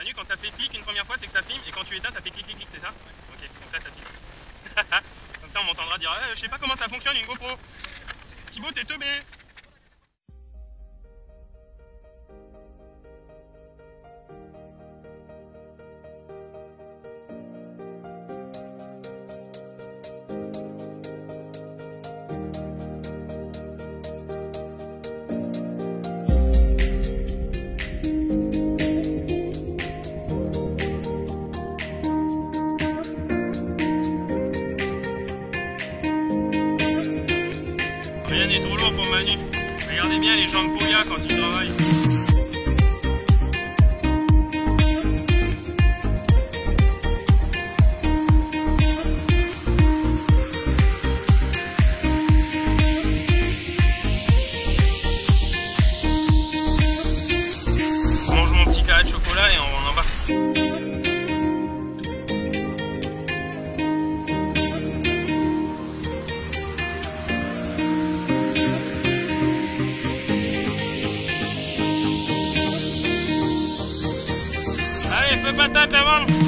Manu, quand ça fait clic une première fois, c'est que ça filme, et quand tu éteins, ça fait clic, clic, clic, c'est ça? Ok, donc là, ça filme. Comme ça, on m'entendra dire je sais pas comment ça fonctionne une GoPro. Thibaut, t'es teubé. Rien n'est trop lourd pour Manu. Regardez bien les gens de Poya quand ils travaillent. Je mange mon petit carré de chocolat et on embarque. Allez, feu patate avant.